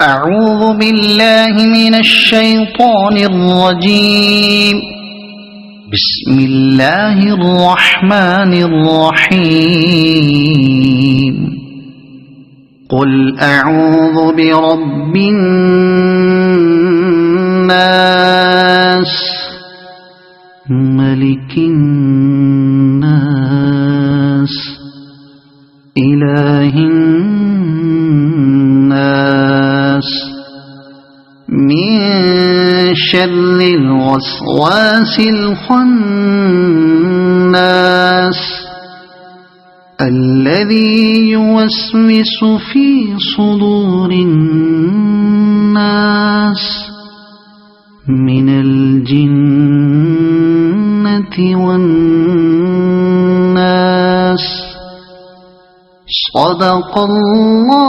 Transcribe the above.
أعوذ بالله من الشيطان الرجيم. بسم الله الرحمن الرحيم. قل أعوذ برب الناس ملك الناس إله الناس من شر الوسواس الخناس الذي يوسوس في صدور الناس من الجنة والناس. صدق الله